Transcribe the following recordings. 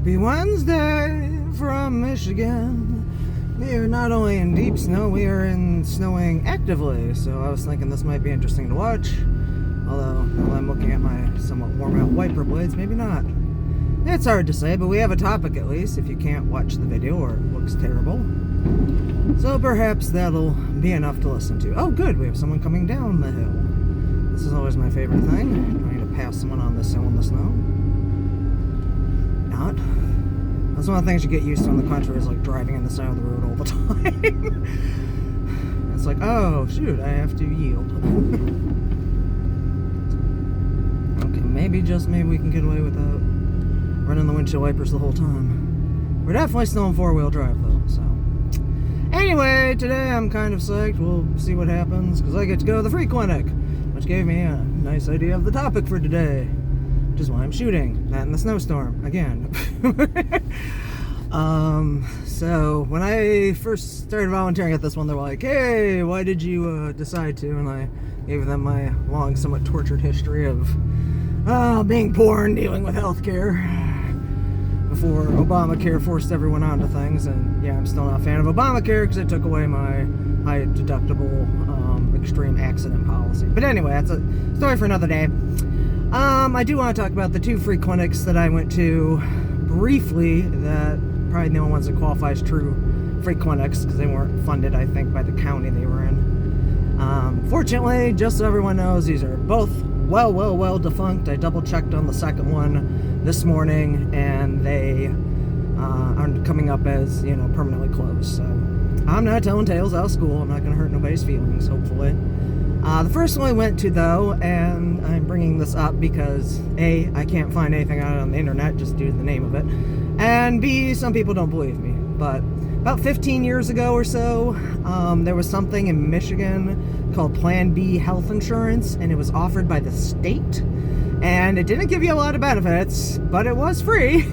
Happy Wednesday from Michigan. We are not only in deep snow, we are in snowing actively. So I was thinking this might be interesting to watch. Although, while I'm looking at my somewhat worn out wiper blades, maybe not. It's hard to say, but we have a topic at least if you can't watch the video or it looks terrible. So perhaps that'll be enough to listen to. Oh good, we have someone coming down the hill. This is always my favorite thing. Trying to pass someone on this hill in the snow. Not. That's one of the things you get used to in the country is like driving in the side of the road all the time. It's like, oh shoot, I have to yield. Okay, maybe we can get away without running the windshield wipers the whole time. We're definitely still in four-wheel drive though, so. Anyway, today I'm kind of psyched. We'll see what happens, because I get to go to the free clinic, which gave me a nice idea of the topic for today, which is why I'm shooting, not in the snowstorm, again. So when I first started volunteering at this one, they were like, hey, why did you decide to? And I gave them my long, somewhat tortured history of being poor and dealing with healthcare before Obamacare forced everyone onto things. And yeah, I'm still not a fan of Obamacare because it took away my high deductible extreme accident policy. But anyway, that's a story for another day. I do want to talk about the two free clinics that I went to briefly, that probably no one wants to qualify as true free clinics because they weren't funded, I think, by the county they were in. Fortunately, just so everyone knows, these are both well defunct. I double checked on the second one this morning and they are coming up as, permanently closed. So I'm not telling tales out of school. I'm not going to hurt nobody's feelings, hopefully. The first one I went to, though, and I'm bringing this up because A, I can't find anything on the internet just due to the name of it, and B, some people don't believe me, but about 15 years ago or so, there was something in Michigan called Plan B health insurance, and it was offered by the state, and it didn't give you a lot of benefits, but it was free.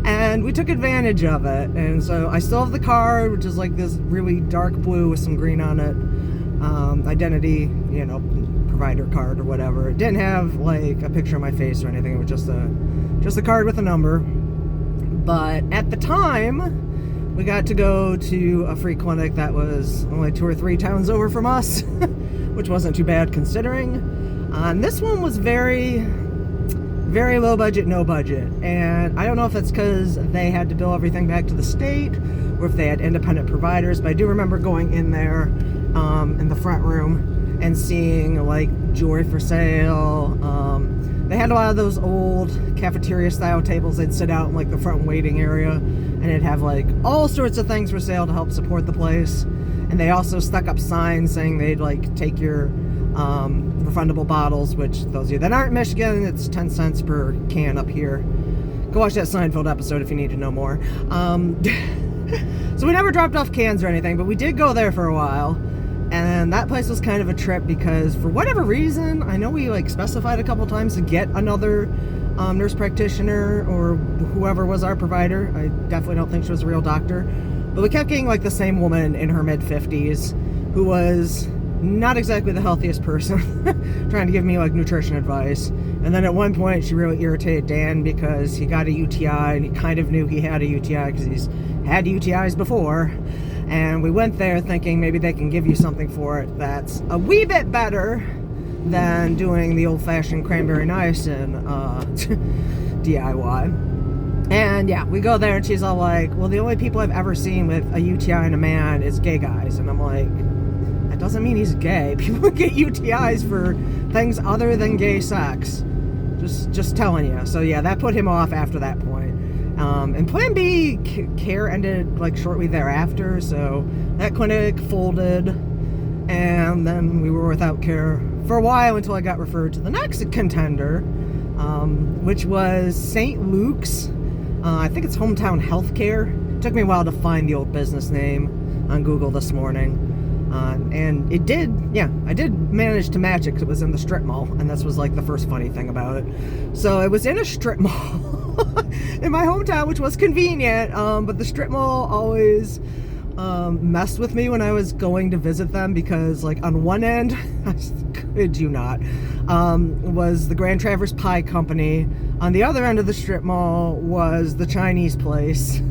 And we took advantage of it, and so I still have the card, which is like this really dark blue with some green on it, identity, provider card or whatever. It didn't have like a picture of my face or anything. It was just a card with a number. But at the time, we got to go to a free clinic that was only 2 or 3 towns over from us, which wasn't too bad considering. And this one was very low budget, no budget. And I don't know if that's because they had to bill everything back to the state or if they had independent providers, but I do remember going in there in the front room and seeing like jewelry for sale. They had a lot of those old cafeteria style tables. They'd sit out in like the front waiting area and it'd have like all sorts of things for sale to help support the place. And they also stuck up signs saying they'd like take your refundable bottles, which those of you that aren't in Michigan, it's 10 cents per can up here. Go watch that Seinfeld episode if you need to know more. So we never dropped off cans or anything, but we did go there for a while. And that place was kind of a trip because for whatever reason, I know we like specified a couple times to get another nurse practitioner or whoever was our provider. I definitely don't think she was a real doctor. But we kept getting like the same woman in her mid-50s who was not exactly the healthiest person trying to give me like nutrition advice. And then at one point she really irritated Dan because he got a UTI and he kind of knew he had a UTI because he's had UTIs before. And we went there thinking maybe they can give you something for it that's a wee bit better than doing the old-fashioned cranberry niacin DIY. And yeah, we go there and she's all like, well, the only people I've ever seen with a UTI in a man is gay guys. And I'm like, that doesn't mean he's gay. People get UTIs for things other than gay sex. Just telling you. So yeah, that put him off after that point. And Plan B care ended like shortly thereafter, so that clinic folded, and then we were without care for a while until I got referred to the next contender, which was St. Luke's. I think it's Hometown Healthcare. It took me a while to find the old business name on Google this morning. And it did, I did manage to match it because it was in the strip mall, and this was like the first funny thing about it. So it was in a strip mall in my hometown, which was convenient, but the strip mall always messed with me when I was going to visit them because, like, on one end, I kid you not, was the Grand Traverse Pie Company, On the other end of the strip mall was the Chinese place.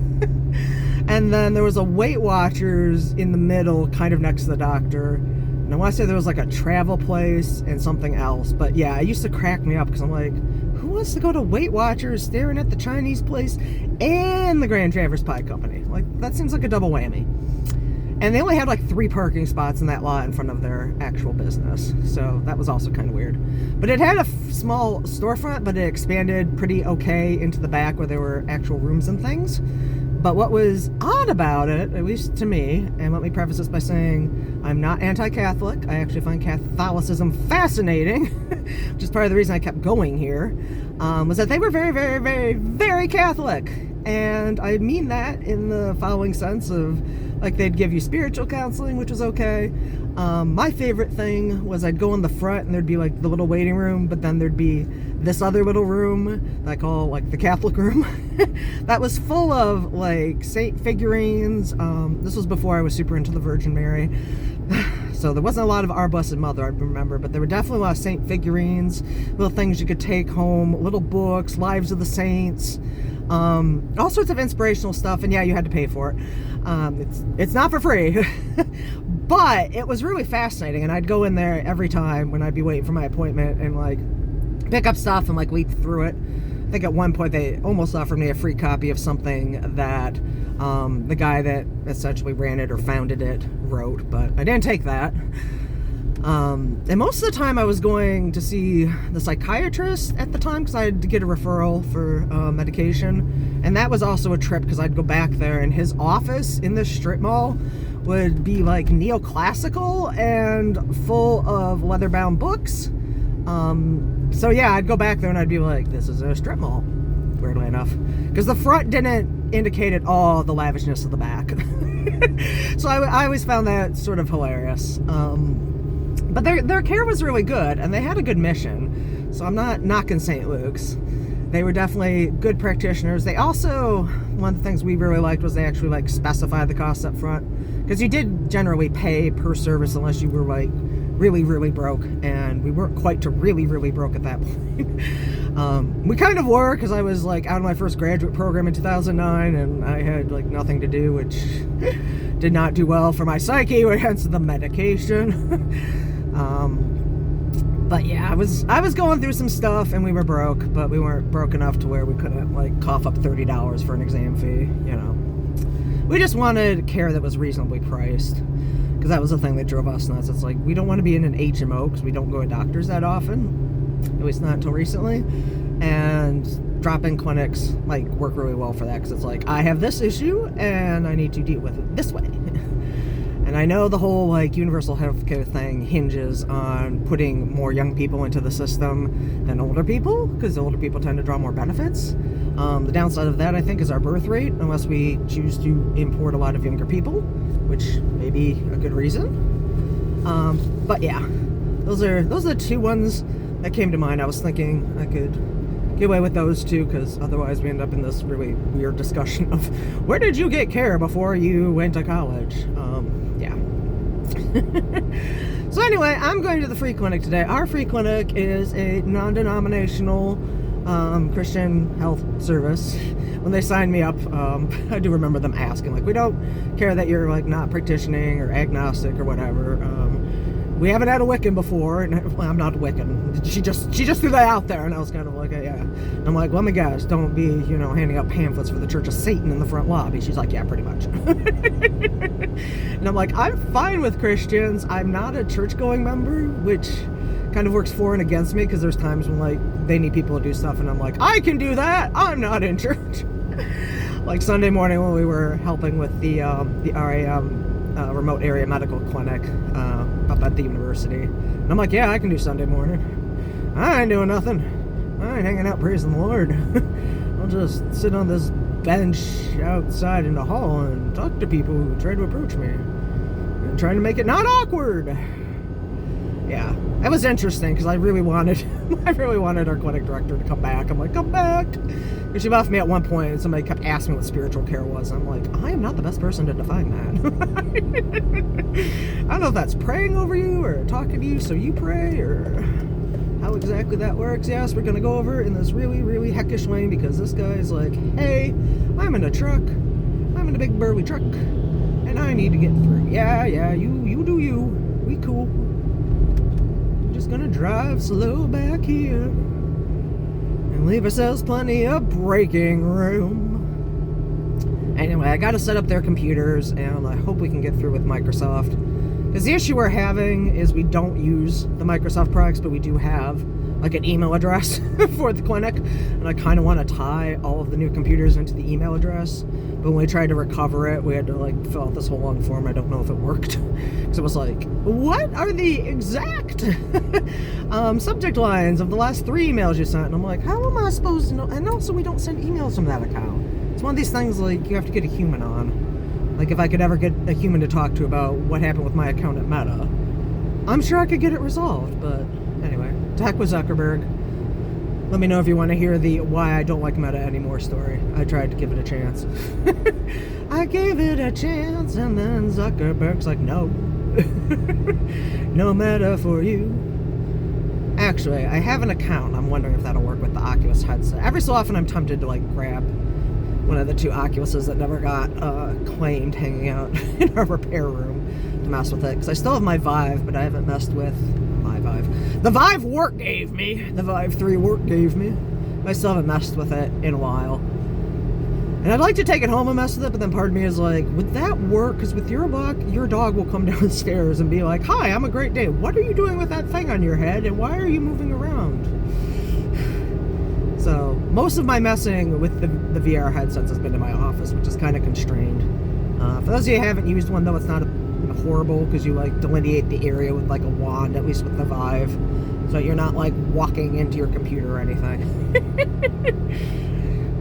And then there was a Weight Watchers in the middle, kind of next to the doctor. And I want to say there was like a travel place and something else. But yeah, it used to crack me up because I'm like, who wants to go to Weight Watchers staring at the Chinese place and the Grand Traverse Pie Company? Like, that seems like a double whammy. And they only had like 3 parking spots in that lot in front of their actual business. So that was also kind of weird. But it had a small storefront, but it expanded pretty okay into the back where there were actual rooms and things. But what was odd about it, at least to me, and let me preface this by saying I'm not anti-Catholic. I actually find Catholicism fascinating, which is part of the reason I kept going here, was that they were very, very, very, very Catholic. And I mean that in the following sense of, like, they'd give you spiritual counseling, which was okay. My favorite thing was I'd go in the front and there'd be like the little waiting room, but then there'd be this other little room that I call like the Catholic room that was full of like saint figurines. This was before I was super into the Virgin Mary. So there wasn't a lot of Our Blessed Mother, I remember, but there were definitely a lot of saint figurines, little things you could take home, little books, Lives of the Saints, all sorts of inspirational stuff. And yeah, you had to pay for it. It's not for free. But it was really fascinating, and I'd go in there every time when I'd be waiting for my appointment and like pick up stuff and like weed through it. I think at one point they almost offered me a free copy of something that the guy that essentially ran it or founded it wrote, but I didn't take that. And most of the time I was going to see the psychiatrist at the time because I had to get a referral for medication. And that was also a trip because I'd go back there and his office in this strip mall would be like neoclassical and full of leather-bound books. So yeah, I'd go back there and I'd be like, this is a strip mall, weirdly enough. Because the front didn't indicate at all the lavishness of the back. So I always found that sort of hilarious. But their care was really good, and they had a good mission. So I'm not knocking St. Luke's. They were definitely good practitioners. They also, one of the things we really liked was they actually like specified the costs up front. Because you did generally pay per service unless you were like really, really broke. And we weren't quite to really, really broke at that point. We kind of were, because I was like out of my first graduate program in 2009 and I had like nothing to do, which did not do well for my psyche, hence the medication. But yeah, I was going through some stuff and we were broke, but we weren't broke enough to where we couldn't like cough up $30 for an exam fee, you know. We just wanted care that was reasonably priced, because that was the thing that drove us nuts. It's like, we don't want to be in an HMO because we don't go to doctors that often, at least not until recently, and drop-in clinics like work really well for that, because it's like, I have this issue and I need to deal with it this way. And I know the whole like universal healthcare thing hinges on putting more young people into the system than older people, because older people tend to draw more benefits. The downside of that, I think, is our birth rate, unless we choose to import a lot of younger people, which may be a good reason. But yeah, those are the two ones that came to mind. I was thinking I could get away with those two, because otherwise we end up in this really weird discussion of where did you get care before you went to college. Yeah. So anyway, I'm going to the free clinic today. Our free clinic is a non-denominational Christian health service. When they signed me up, I do remember them asking, like, we don't care that you're like not practicing or agnostic or whatever. We haven't had a Wiccan before, and well, I'm not Wiccan. She just threw that out there, and I was kind of like, yeah. And I'm like, let me guess, don't be, you know, handing out pamphlets for the Church of Satan in the front lobby. She's like, yeah, pretty much. And I'm like, I'm fine with Christians. I'm not a church-going member, which kind of works for and against me, because there's times when like they need people to do stuff, and I'm like, I can do that. I'm not in church. Like Sunday morning when we were helping with the RAM. Remote area medical clinic up at the university. And I'm like, yeah, I can do Sunday morning. I ain't doing nothing. I ain't hanging out praising the Lord. I'll just sit on this bench outside in the hall and talk to people who try to approach me. And trying to make it not awkward. Yeah, that was interesting, because I really wanted our clinic director to come back. I'm like, come back. And she left me at one point, and somebody kept asking me what spiritual care was. I'm like, I am not the best person to define that. I don't know if that's praying over you or talking to you so you pray, or how exactly that works, yes, we're gonna go over in this really, really heckish lane because this guy's like, hey, I'm in a truck. I'm in a big burly truck. And I need to get through. Yeah, you do you. We cool. I'm just gonna drive slow back here and leave ourselves plenty of braking room. Anyway, I gotta set up their computers, and I hope we can get through with Microsoft. Because the issue we're having is we don't use the Microsoft products, but we do have like an email address for the clinic, and I kind of want to tie all of the new computers into the email address. But when we tried to recover it, we had to like fill out this whole long form. I don't know if it worked because it was like, what are the exact subject lines of the last 3 emails you sent? And I'm like, how am I supposed to know? And also, we don't send emails from that account. It's one of these things like you have to get a human on. Like if I could ever get a human to talk to about what happened with my account at Meta, I'm sure I could get it resolved. But anyway, to heck with Zuckerberg. Let me know if you want to hear the why I don't like Meta anymore story. I tried to give it a chance. I gave it a chance, and then Zuckerberg's like, no. No Meta for you. Actually, I have an account. I'm wondering if that'll work with the Oculus headset. Every so often I'm tempted to like grab one of the 2 Oculuses that never got claimed hanging out in our repair room to mess with it. Because I still have my Vive, but I haven't messed with my Vive. The Vive Work gave me. The Vive 3 Work gave me. I still haven't messed with it in a while. And I'd like to take it home and mess with it, but then part of me is like, would that work? Because with your dog will come downstairs and be like, hi, I'm a great day. What are you doing with that thing on your head? And why are you moving around? So, most of my messing with the VR headsets has been in my office, which is kind of constrained. For those of you who haven't used one, though, it's not horrible, because you, like, delineate the area with, like, a wand, at least with the Vive. So you're not, like, walking into your computer or anything.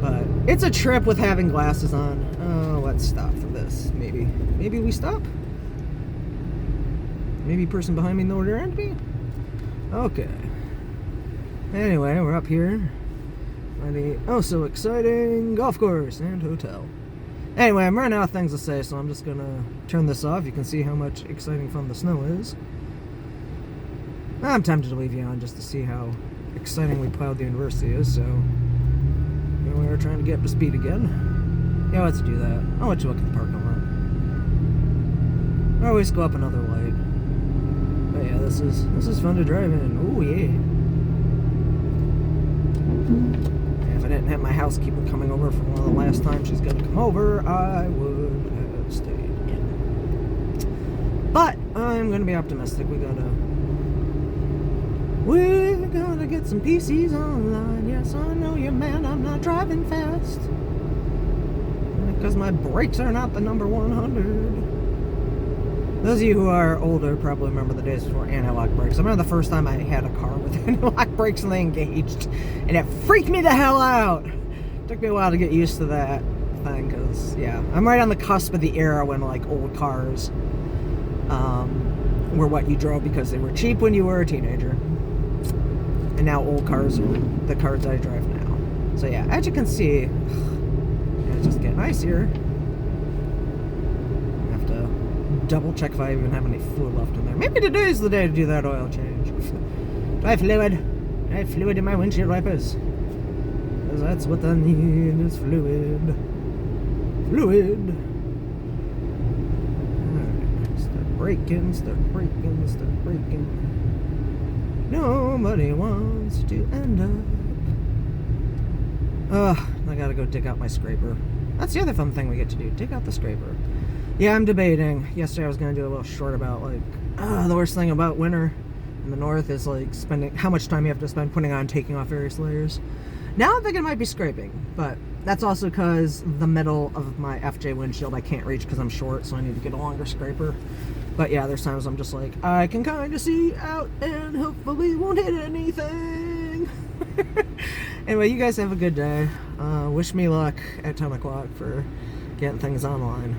But it's a trip with having glasses on. Oh, let's stop for this. Maybe we stop? Maybe person behind me know where they're at me? Okay. Anyway, we're up here. The oh so exciting golf course and hotel. Anyway, I'm running out of things to say, so I'm just gonna turn this off. You can see how much exciting fun the snow is. I'm tempted to leave you on just to see how excitingly plowed the university is, so here we are trying to get up to speed again. Yeah, let's do that. I'll let you look at the parking lot. Or always go up another light. But yeah, this is fun to drive in. Oh yeah. If I didn't have my housekeeper coming over from one of the last times she's gonna come over, I would have stayed in. But I'm gonna be optimistic. We're gonna get some PCs online. Yes, I know you, man. I'm not driving fast because my brakes are not the number 100. Those of you who are older probably remember the days before anti-lock brakes. I remember the first time I had a car with anti-lock brakes and they engaged, and it freaked me the hell out. It took me a while to get used to that thing, because, yeah, I'm right on the cusp of the era when, like, old cars were what you drove because they were cheap when you were a teenager. And now old cars are the cars I drive now. So, yeah, as you can see, it's just getting icier. Double check if I even have any fluid left in there. Maybe today's the day to do that oil change. Do I have fluid? I have fluid in my windshield wipers. Because that's what I need is fluid. Fluid. Alright. Start braking, start braking, start braking. Nobody wants to end up. I gotta go dig out my scraper. That's the other fun thing we get to do. Dig out the scraper. Yeah, I'm debating. Yesterday I was going to do a little short about, like, the worst thing about winter in the north is, like, how much time you have to spend putting on and taking off various layers. Now I'm thinking it might be scraping, but that's also because the middle of my FJ windshield I can't reach because I'm short, so I need to get a longer scraper. But yeah, there's times I'm just like, I can kind of see out and hopefully won't hit anything. Anyway, you guys have a good day. Wish me luck at 10 o'clock for getting things online.